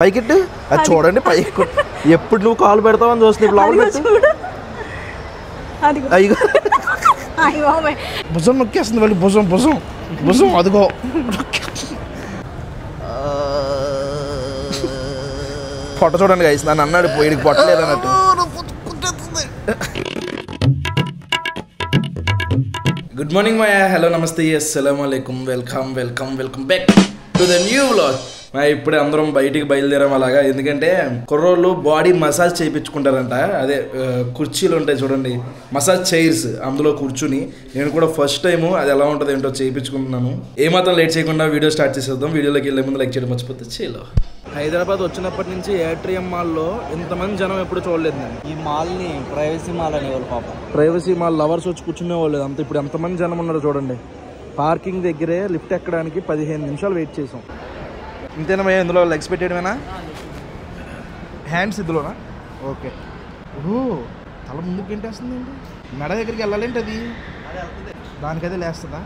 పైకిట్టు అది చూడండి పైకి ఎప్పుడు నువ్వు కాలు పెడతావని చూస్తుంది భుజం నొక్కేస్తుంది వాళ్ళు భుజం భుజం భుజం అదిగో పొట్ట చూడండి గైస్ నన్ను అన్నాడు పోయిడికి పొట్టలేదు అన్నట్టు గుడ్ మార్నింగ్ మాయా హలో నమస్తే అస్సలాము అలైకుం welcome welcome welcome back to the new vlog ఇప్పుడే అందరం బయటికి బయలుదేరాం అలాగా ఎందుకంటే కుర్రోళ్ళు బాడీ మసాజ్ చేయించుకుంటారంట అదే కుర్చీలు ఉంటాయి చూడండి మసాజ్ చైర్స్ అందులో కూర్చుని నేను కూడా ఫస్ట్ టైము అది ఎలా ఉంటుంది ఏంటో చేయించుకుంటున్నాను ఏమాత్రం లేట్ చేయకుండా వీడియో స్టార్ట్ చేసేద్దాం వీడియోలోకి వెళ్ళే ముందు లైక్ చేయడం మర్చిపోతే చేలో హైదరాబాద్ వచ్చినప్పటి నుంచి ఏట్రియం మాల్లో ఇంతమంది జనం ఎప్పుడు చూడలేదు నేను ఈ మాల్ని ప్రైవసీ మాల్ అనేవాళ్ళు పాపం ప్రైవసీ మాల్ లవర్స్ వచ్చి కూర్చునేవాళ్ళు అంత ఇప్పుడు ఎంతమంది జనం ఉన్నారు చూడండి పార్కింగ్ దగ్గరే లిఫ్ట్ ఎక్కడానికి 15 నిమిషాలు వెయిట్ చేసాం ఇంతేనా భయ్యా ఇందులో లెగ్స్ పెట్టేయడమేనా హ్యాండ్స్ ఇందులోనా ఓకే ఓహో తల ముందుకు ఏంటేస్తుందండి మెడ దగ్గరికి వెళ్ళాలేంటి అది దానికదే లేస్తుందా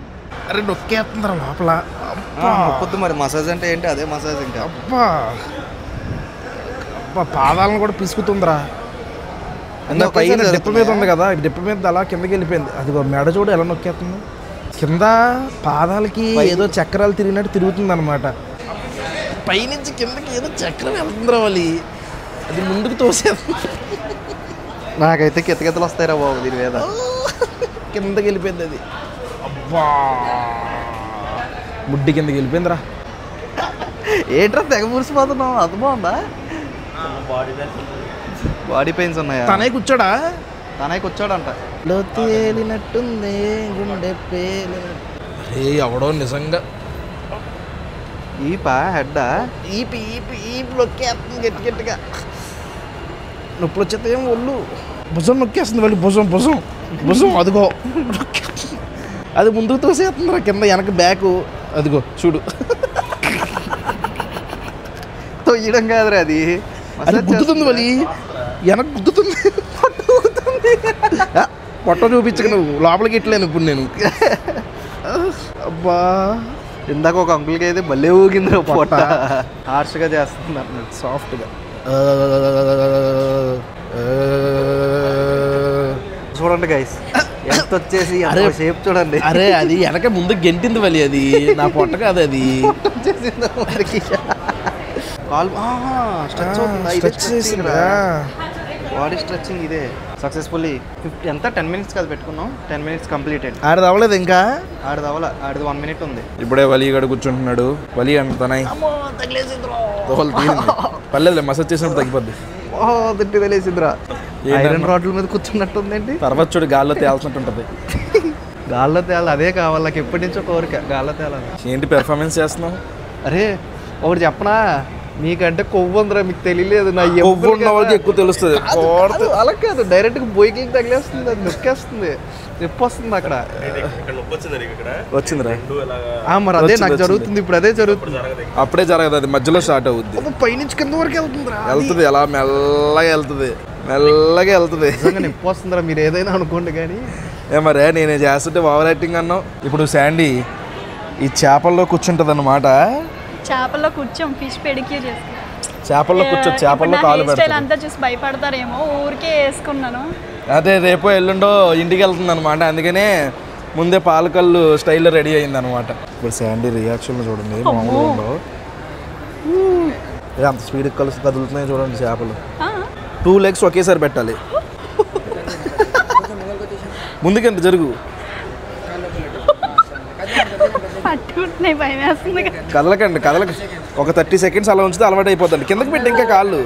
అరే నొక్కేస్తుందిరా లోపల పొద్దు మరి మసాజ్ అంటే ఏంటి అదే మసాజ్ ఇంకా అబ్బా అబ్బా పాదాలను కూడా పిసుకుతుందిరా పైన డిప్ప మీద ఉంది కదా డిప్ప మీద అలా కిందకి వెళ్ళిపోయింది అది మెడ చూడు ఎలా నొక్కేస్తుంది కింద పాదాలకి ఏదో చక్రాలు తిరిగినట్టు తిరుగుతుంది అనమాట పైనుంచి కిందకి ఏదో చక్రం వెళ్తుందిరా వాళ్ళు అది ముందుకు తోసేస్తుంది నాకైతే కితకితలు వస్తాయిరా బాబు దీని మీద కిందకి వెళ్ళిపోయింది అది అబ్బా ముడ్డి కిందకి వెళ్ళిపోయిందిరా ఏంట్రా తెగ మురిసిపోతున్నావు అది బాగుందా బాడీ పెయిన్స్ ఉన్నాయా తనే కూర్చోడా తనే కూర్చోడంట తేలినట్టుంది గుండె ఏ ఎవడో నిజంగా ఈపా హెడ్డా ఈపి ఈపి ఈపి నొక్కేస్తుంది గట్టి గట్టిగా నొప్పులు వచ్చేస్తే ఏం ఒళ్ళు భుజం నొక్కేస్తుంది వాళ్ళు భుజం భుజం భుజం అదిగో అది ముందుకు తోసేస్తుందిరా కింద వెనక బ్యాక్ అదిగో చూడు తొయ్యడం కాదురా అది అది గుద్దుతుంది వాళ్ళు వెనక గుద్దుతుంది పొట్ట చూపించక నువ్వు లోపలికి ఇట్లేను ఇప్పుడు నేను అబ్బా ఇందాక ఒక అంకుల్కి అయితే భలే ఊగింది పొట్ట హార్ష్గా చేస్తుంది అన్నట్టు సాఫ్ట్గా చూడండి గైస్ ఎంత వచ్చేసి అరే షేప్ చూడండి అరే అది వెనక ముందు గెంటింది వలి అది నా పొట్ట కాదు అది బాడీ స్ట్రెచ్చింగ్ ఇదే సక్సెస్ఫుల్లీ 10 మినిట్స్ కాదు పెట్టుకున్నాం 10 మినిట్స్ కంప్లీటెడ్ ఆడది అవ్వలేదు ఇంకా ఆడది అవ్వలే ఆడది 1 మినిట్ ఉంది ఇప్పుడే వలి గడ కూర్చుంటున్నాడు వలి అంతనాయి పర్లేదులే మసాజ్ చేసినప్పుడు తగ్గిపోద్ది తిట్టి తెలిసిందిరా ఐరన్ రాడ్ల మీద కూర్చున్నట్టుందేంటి తర్వాత చూడు గాల్లో తేల్చినట్టు ఉంటుంది గాల్లో తేలాలి అదే కావాలి నాకు ఎప్పటి నుంచో కోరిక గాల్లో తేలాలి ఏంటి పెర్ఫార్మెన్స్ చేస్తున్నావు అరే ఒకటి చెప్పనా మీకంటే కొవ్వు ఉందిరా మీకు తెలియలేదు నా కొవ్వు ఉన్న వాళ్ళకి ఎక్కువ తెలుస్తుంది అలా కాదు డైరెక్ట్గా బొయ్యికి తగిలేస్తుంది అది నొక్కేస్తుంది నొప్పి వస్తుంది అక్కడ వచ్చిందిరా మరి అదే నాకు జరుగుతుంది ఇప్పుడు అదే జరుగుతుంది అప్పుడే జరగదు అది మధ్యలో స్టార్ట్ అవుద్ది పైనుంచి కింద వరకు వెళ్తుంది అలా మెల్లగా వెళ్తుంది మెల్లగా వెళ్తుంది నొప్పి వస్తుందిరా మీరు ఏదైనా అనుకోండి కానీ మరే నేనే చేస్తుంటే ఓవర్ యాక్టింగ్ అన్నావు ఇప్పుడు శాండీ ఈ చేపల్లో కూర్చుంటుంది అన్నమాట చేపల్లో కూర్చోం ఫిష్ పెడిక్యూర్ చేసుకున్నాం చేపల్లో కూర్చో చేపల్లో కాలు పెడతారు అంతా చూసి భయపడతారేమో ఊరికే వేసుకున్నాను అదే రేపో ఎల్లుండో ఇంటికి వెళ్తుంది అనమాట అందుకనే ముందే పాలకల్లు స్టైల్లో రెడీ అయింది అనమాట ఇప్పుడు శాండీ రియాక్షన్ చూడండి మామూలుగా ఉండవు అంత స్పీడ్ కలిసి కదులుతున్నాయి చూడండి చేపలు 2 లెగ్స్ ఒకేసారి పెట్టాలి ముందుకెంత జరుగు కదలకండి కదలక ఒక 30 సెకండ్స్ అలా ఉంచితే అలవాటు అయిపోతుంది కిందకి పెట్టి ఇంకా కాళ్ళు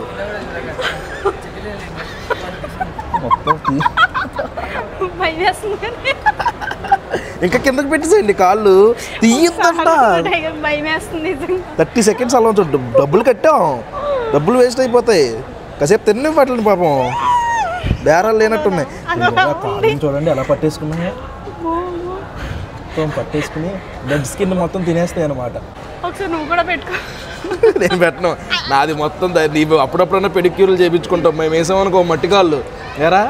ఇంకా కిందకి పెట్టేసేయండి కాళ్ళు తీయద్దంట 30 సెకండ్స్ అలా ఉంచు డబ్బులు కట్టాం డబ్బులు వేస్ట్ అయిపోతాయి కాసేపు తిన్నే పట్టండి పాపం బేరాలు లేనట్టున్నాయి చూడండి ఎలా పట్టేసుకున్నాయి పట్టేసుకుని డెడ్ స్కిన్ మొత్తం తినేస్తాయి అనమాట నేను పెట్టను నాది మొత్తం నీవు అప్పుడప్పుడన్నా పెడిక్యూర్లు చేయించుకుంటాం మేము వేసామనుకో మట్టి కాళ్ళు ఎరా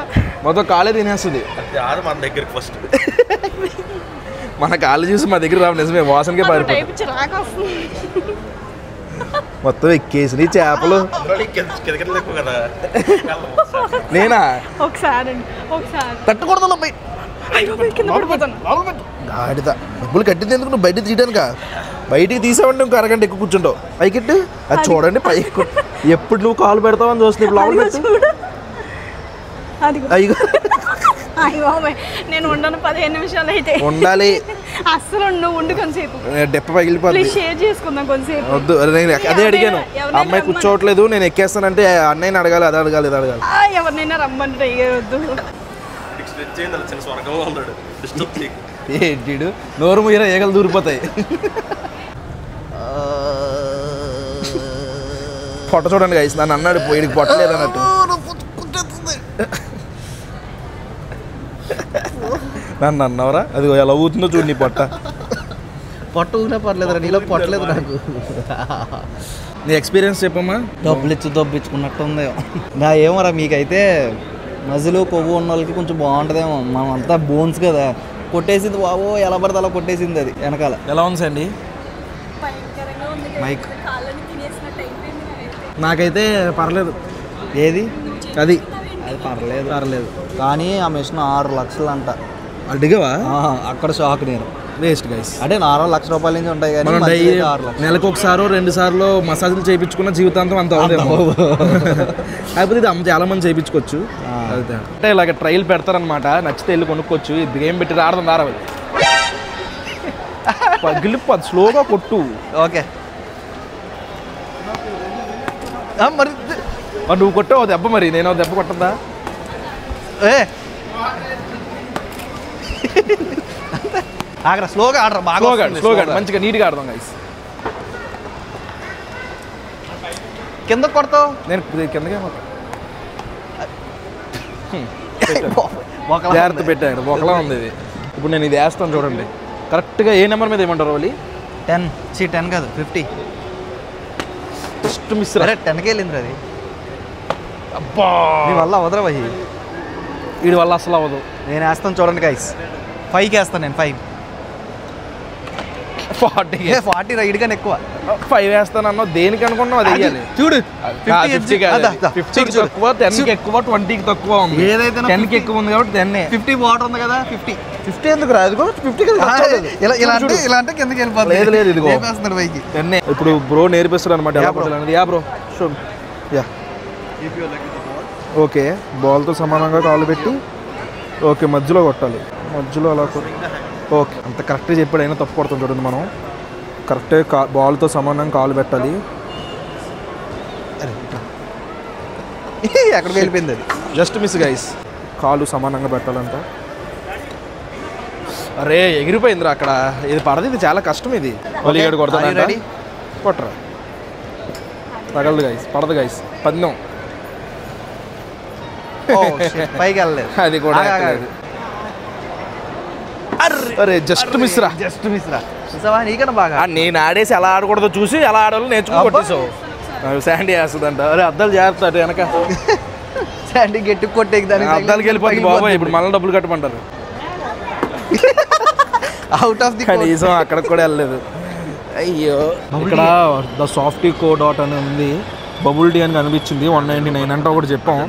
మొత్తం కాళ్ళే తినేస్తుంది మన దగ్గరికి ఫస్ట్ మన కాళ్ళు చూసి మా దగ్గర రావు నిజమే వాసనకే పారిపోతుంది మొత్తం ఎక్కేసి చేపలు. నేనా ఒకసారి తట్టుకూడదు కింద పడిపోతాను. గాడిద డబ్బులు కట్టింది ఎందుకు నువ్వు బయట తీయడానిక? బయటికి తీసావంటే ఇంకో అరగంట ఎక్కువ కూర్చుంటావు. పైకెట్టు అది చూడండి పైకి ఎప్పుడు నువ్వు కాలు పెడతావని చూస్తుంది. ఇప్పుడు లోపల పెట్టు. అయ్యో అయ్యో నేను ఉండను 15 నిమిషాలు అయితే ఉండాలి. అస్సలు ఉండు కొంతసేపు. డెప్ప పగిలిపోతుంది. షేర్ చేసుకుందాం కొంతసేపు. వద్దు నేను అదే అడిగాను. అమ్మాయి కూర్చోవట్లేదు నేను ఎక్కేస్తానంటే అన్నయ్యని అడగాలి. అది అడగాలి ఇది అడగాలి. ఎవరినైనా రమ్మంటే వద్దు. ఏంటి నోరు ముయ్యరా ఏగలు దూరిపోతాయి. పొట్ట చూడండి గైస్. నన్ను అన్నాడు పోయిడికి పొట్టలేదు అన్నట్టు. నన్ను అన్నవరా అది ఎలా ఊతుందో చూడు నీ పొట్ట. పొట్ట ఊరినా పర్లేదురా, నీలో పొట్టలేదు నాకు. నీ ఎక్స్పీరియన్స్ చెప్పమ్మా. దొబ్బించుకున్నట్టు ఉంది. నా ఏమోరా మీకైతే మజిలు కొవ్వు ఉన్న వాళ్ళకి కొంచెం బాగుంటుందేమో. మనం అంతా బోన్స్ కదా, కొట్టేసింది బాబో ఎలా పడితే అలా కొట్టేసింది అది వెనకాల. ఎలా ఉంది అండి మైక్? నాకైతే పర్లేదు. ఏది అది పర్లేదు కానీ ఆ మిషన్ 6 లక్షలు అంట. అడిగవా? అక్కడ షాక్ నేను. Waste guys. అంటే 4 లక్షల రూపాయల నుంచి ఉంటాయి కానీ మనం 6 లక్షలు. నెలకు ఒకసారో 2 సార్లు మసాజులు చేయించుకున్న జీవితాంతం అంత అవుదేమో. కాకపోతే ఇది చాలా మంది చేయించుకోవచ్చు. అంటే ఇలాగ ట్రైల్ పెడతారనమాట. నచ్చితే వెళ్ళి కొనుక్కోవచ్చు. ఇది గేమ్ పెట్టి ఆడదాం రావాలి. పగిలి స్లోగా కొట్టు. ఓకే మరి నువ్వు కొట్టావు దెబ్బ. మరి నేను దెబ్బ కొట్టద్దా? ఆగరా స్లోగా ఆడరా. బాగా స్లోగా మంచిగా నీట్గా ఆడదాం గైస్. కింద కొడతావు. నేను కిందకే జాగ్రత్త పెట్టాను. ఒకలా ఉంది ఇది. ఇప్పుడు నేను ఇది వేస్తాను చూడండి. కరెక్ట్గా ఏ నెంబర్ మీద ఏమంటారు వాళ్ళు? 10 కాదు 50. Just miss. 10కి వెళ్ళింది అది. అబ్బా నీ వల్ల అవదరా భయ్. వీడి వల్ల అసలు అవ్వదు. నేను వేస్తాను చూడండి గైస్. 5కి వేస్తాను నేను. 5 40 రైడ్ కానీ ఎక్కువ. 5 వేస్తాను అన్నావు. దేనికి అనుకున్నావు అది వేయాలి. చూడు 50కి తక్కువ, 10కి ఎక్కువ, 20కి తక్కువ ఉంది. ఏదైతే 10కి ఎక్కువ ఉంది కాబట్టి 10. 50 వాటర్ ఉంది కదా. 50 ఎందుకు రాదు? 50 ఇలా అంటే కిందకి వెళ్ళిపోతుంది. లేదు ఇదిగో వేస్తున్నాడు పైకి. 10. ఇప్పుడు బ్రో నేర్పిస్తాడు అనమాట. Yeah bro show yeah. Okay బాల్తో సమానంగా కాలు పెట్టి ఓకే మధ్యలో కొట్టాలి. మధ్యలో అలా ఓకే అంత కరెక్ట్గా చెప్పాడు. అయినా తప్పు కొడతాం చూడండి మనం. కరెక్ట్గా బాల్తో సమానంగా కాలు పెట్టాలి. ఎక్కడికి వెళ్ళిపోయింది అది. Just miss guys. కాలు సమానంగా పెట్టాలంట. అరే ఎగిరిపోయిందిరా అక్కడ. ఇది పడదు. ఇది చాలా కష్టం. ఇది ఒలిగాడు కొడతాడు. కొట్టరా తగలదు గైస్. పడదు గైస్. 10. పైకి వెళ్ళలేదు. అది కూడా అరే జస్ట్ మిస్ రా. చూసావా నీకన్నా బాగా. నేను ఆడేసి ఎలా ఆడకూడదో చూసి ఎలా ఆడాలో నేర్చుకుని కొట్టేసావు. శాండీ వేస్తుందంట. అరే అద్దాలు జాగ్రత్త వెనక. శాండీ గట్టి కొట్టే దానికి అద్దాలకి వెళ్ళిపోతుంది బాబా. ఇప్పుడు మళ్ళీ డబ్బులు కట్టమంటారు. అవుట్ ఆఫ్ ది కనీసం అక్కడికి కూడా వెళ్ళలేదు. అయ్యో ఇక్కడ ద సాఫ్టీ కో డాట్ అని ఉంది. బబుల్ టీ అని కనిపించింది. 199 అంటే ఒకటి చెప్పాం.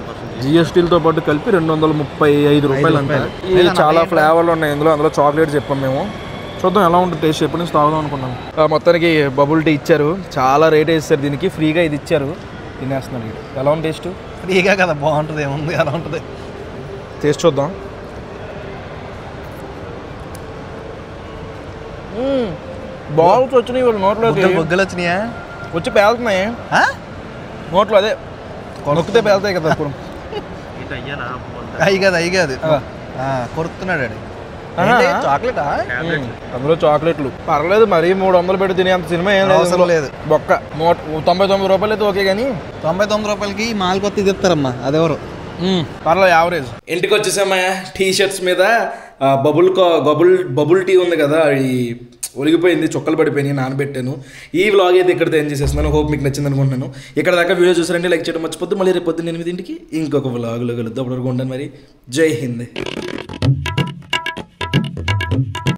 జిఎస్టీలతో పాటు కలిపి 235 రూపాయలు అంట. ఇది చాలా ఫ్లేవర్లు ఉన్నాయి ఇందులో. అందులో చాక్లెట్ చెప్పాం మేము. చూద్దాం ఎలా ఉంటుంది టేస్ట్. ఎప్పటి నుంచి తాగుదాం అనుకున్నాం. మొత్తానికి బబుల్ టీ ఇచ్చారు. చాలా రేట్ వేస్తారు దీనికి. ఫ్రీగా ఇది ఇచ్చారు. తినేస్తున్నాడు. ఎలా ఉంది టేస్ట్? ఫ్రీగా కదా బాగుంటుంది. ఏముంది ఎలా ఉంటుంది టేస్ట్ చూద్దాం. బాల్స్ వచ్చినాయి వాళ్ళు నోట్లో. బొగ్గలు వచ్చినాయా? వచ్చి పేలుతున్నాయి నోట్లో. అదే నొక్కితే పేలుతాయి కదా. ఇప్పుడు అయ్యి కాదు కొరుకుతున్నాడు చాక్లెట్. అందులో చాక్లెట్లు పర్లేదు. మరి 300 పెట్టి తినే అంత సినిమా ఏం అవసరం లేదు. బొక్క 99 రూపాయలు అయితే ఓకే. కానీ 99 రూపాయలకి మాల్ కొత్త ఇస్తారమ్మా. అదెవరు పర్లేదు యావరేజ్. ఇంటికి వచ్చేసామయ్యా. టీ షర్ట్స్ మీద బబుల్ టీ ఉంది కదా. అది ఒలిగిపోయింది. చుక్కలు పడిపోయినాయి. నానబెట్టాను. ఈ వ్లాగ్ అయితే ఇక్కడ ఏం చేసేస్తున్నాను. హోప్ మీకు నచ్చింది అనుకుంటున్నాను. ఇక్కడ దాకా వీడియో చూసారంటే లైక్ చేయడం మర్చిపోద్దు. మళ్ళీ రేపు పొద్దున్న 8ంటికి ఇంకొక వ్లాగ్లో కలుద్దాం. అప్పుడు ఉండను. మరి జై హింద్.